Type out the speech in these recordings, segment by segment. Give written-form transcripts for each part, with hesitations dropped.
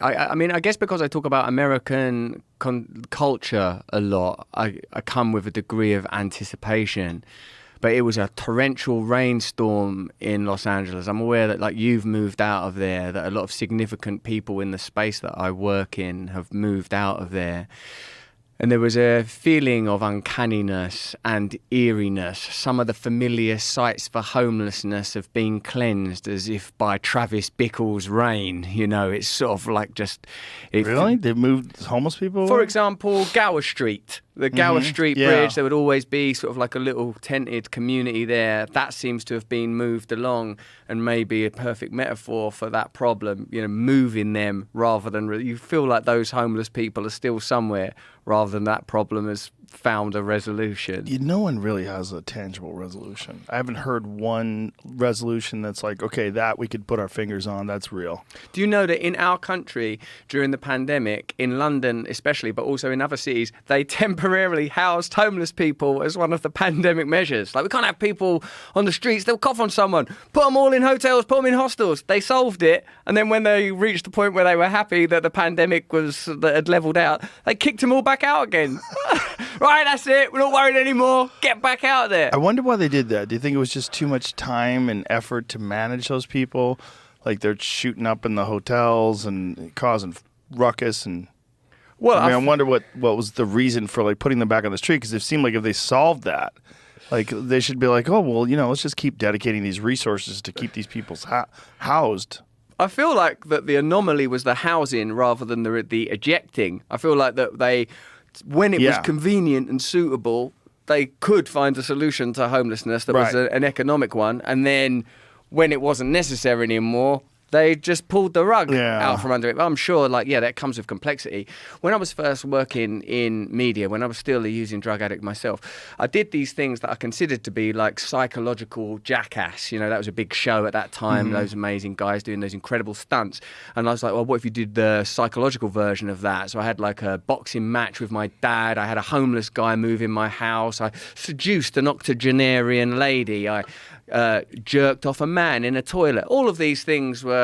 I mean, I guess because I talk about American culture a lot, I come with a degree of anticipation. But it was a torrential rainstorm in Los Angeles. I'm aware that like you've moved out of there, that a lot of significant people in the space that I work in have moved out of there. And there was a feeling of uncanniness and eeriness. Some of the familiar sites for homelessness have been cleansed as if by Travis Bickle's rain. You know, it's sort of like just... Really? They've moved homeless people away? For example, Gower Street. The Gower Street Bridge, there would always be sort of like a little tented community there. That seems to have been moved along, and maybe a perfect metaphor for that problem, you know, moving them rather than... You feel like those homeless people are still somewhere rather than that problem has found a resolution. No one really has a tangible resolution. I haven't heard one resolution that's like, okay, that we could put our fingers on, that's real. Do you know that in our country, during the pandemic, in London especially, but also in other cities, they temporarily housed homeless people as one of the pandemic measures? Like, we can't have people on the streets, they'll cough on someone, put them all in hotels, put them in hostels. They solved it, and then when they reached the point where they were happy that the pandemic that had levelled out, they kicked them all back out again. Right, that's it. We're not worried anymore. Get back out there. I wonder why they did that. Do you think it was just too much time and effort to manage those people? Like they're shooting up in the hotels and causing ruckus and... Well, I wonder what was the reason for like putting them back on the street, because it seemed like if they solved that, like they should be like, oh, well, you know, let's just keep dedicating these resources to keep these people housed. I feel like that the anomaly was the housing rather than the ejecting. I feel like that they... When it was convenient and suitable, they could find a solution to homelessness that was an economic one. And then when it wasn't necessary anymore, they just pulled the rug out from under it. But I'm sure, that comes with complexity. When I was first working in media, when I was still a using drug addict myself, I did these things that I considered to be like psychological jackass. You know, that was a big show at that time, those amazing guys doing those incredible stunts. And I was like, well, what if you did the psychological version of that? So I had like a boxing match with my dad. I had a homeless guy move in my house. I seduced an octogenarian lady. I jerked off a man in a toilet. All of these things were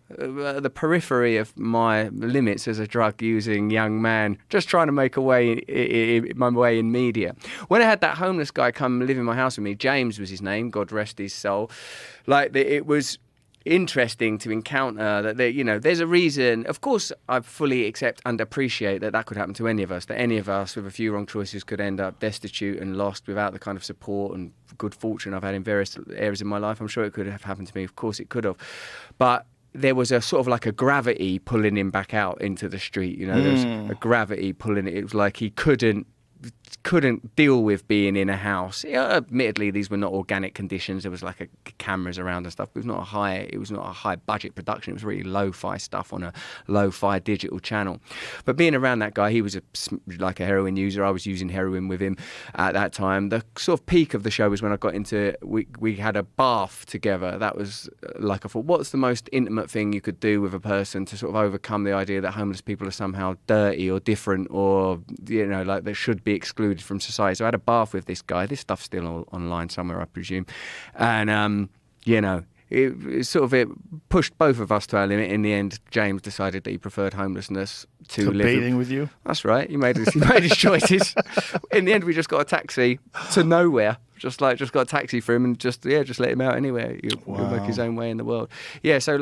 the periphery of my limits as a drug-using young man, just trying to make my way in media. When I had that homeless guy come live in my house with me, James was his name, God rest his soul, it was interesting to encounter that there's a reason. Of course, I fully accept and appreciate that could happen to any of us, that any of us with a few wrong choices could end up destitute and lost without the kind of support and good fortune I've had in various areas in my life. I'm sure it could have happened to me. Of course it could have. But there was a sort of like a gravity pulling him back out into the street. There was a gravity pulling it. It was like he couldn't deal with being in a house. Admittedly, these were not organic conditions. There was like cameras around and stuff. It was not a high budget production. It was really lo-fi stuff on a lo-fi digital channel. But being around that guy, he was like a heroin user. I was using heroin with him at that time. The sort of peak of the show was when I got into. We had a bath together. That was like I thought, what's the most intimate thing you could do with a person to sort of overcome the idea that homeless people are somehow dirty or different or like they should be excluded from society. So I had a bath with this guy. This stuff's still online somewhere, I presume. And, it pushed both of us to our limit. In the end, James decided that he preferred homelessness to bathing with you? That's right. He made his choices. In the end, we just got a taxi to nowhere. Just got a taxi for him and just let him out anywhere. He'll make his own way in the world. Yeah, so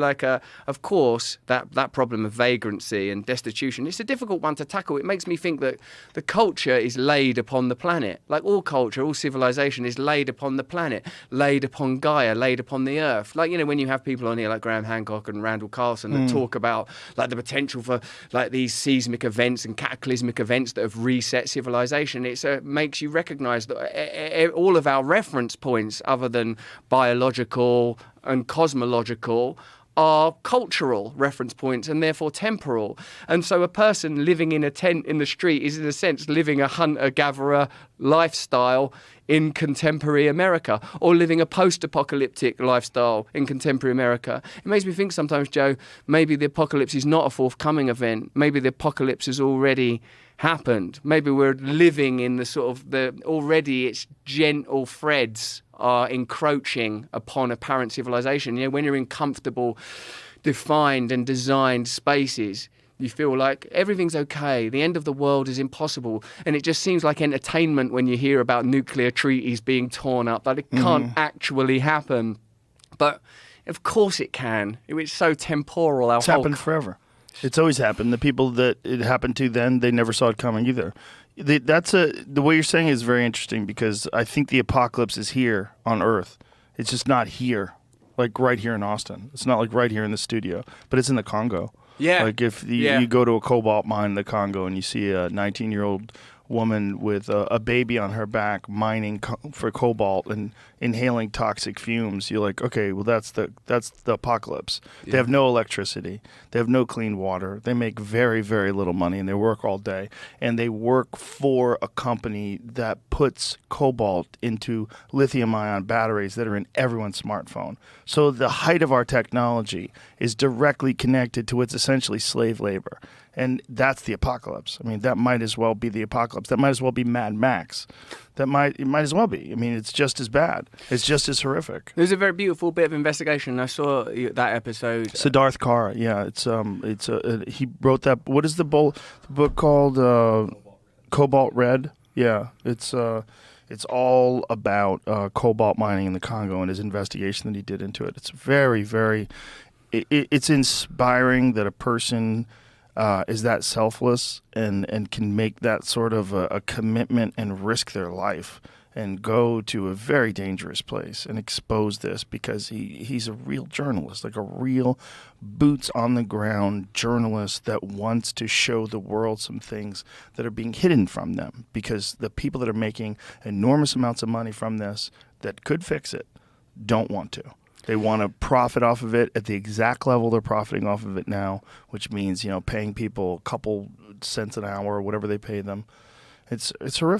of course, that problem of vagrancy and destitution, it's a difficult one to tackle. It makes me think that the culture is laid upon the planet. Like all culture, all civilization is laid upon the planet, laid upon Gaia, laid upon the earth. Like, when you have people on here like Graham Hancock and Randall Carlson that talk about like the potential for like these seismic events and cataclysmic events that have reset civilization, it makes you recognize that all of our reference points other than biological and cosmological are cultural reference points and therefore temporal. And so a person living in a tent in the street is in a sense living a hunter-gatherer lifestyle in contemporary America, or living a post-apocalyptic lifestyle in contemporary America. It makes me think sometimes, Joe, maybe the apocalypse is not a forthcoming event. Maybe the apocalypse has already happened. Maybe we're living in the sort of already its gentle threads are encroaching upon apparent civilization. When you're in comfortable defined and designed spaces, you feel like everything's okay. The end of the world is impossible. And it just seems like entertainment when you hear about nuclear treaties being torn up, that it can't actually happen. But of course it can. It's so temporal. It's happened forever. It's always happened. The people that it happened to then, they never saw it coming either. The way you're saying is very interesting, because I think the apocalypse is here on Earth. It's just not here, like right here in Austin. It's not like right here in the studio, but it's in the Congo. Yeah. Like if you go to a cobalt mine in the Congo and you see a 19-year-old woman with a baby on her back mining for cobalt and inhaling toxic fumes, you're like, okay, well that's the apocalypse. Yeah. They have no electricity, they have no clean water, they make very, very little money, and they work all day, and they work for a company that puts cobalt into lithium-ion batteries that are in everyone's smartphone. So the height of our technology is directly connected to what's essentially slave labor. And that's the apocalypse. I mean, that might as well be the apocalypse. That might as well be Mad Max. It might as well be. I mean, it's just as bad. It's just as horrific. There's a very beautiful bit of investigation. I saw that episode. Siddharth Kara, yeah. He wrote that. What is the book called? Cobalt Red. Yeah, it's all about cobalt mining in the Congo and his investigation that he did into it. It's very, very. It's inspiring that a person is that selfless and can make that sort of a commitment and risk their life and go to a very dangerous place and expose this, because he's a real journalist, like a real boots on the ground journalist that wants to show the world some things that are being hidden from them, because the people that are making enormous amounts of money from this that could fix it don't want to. They want to profit off of it at the exact level they're profiting off of it now, which means, paying people a couple cents an hour or whatever they pay them. It's horrific.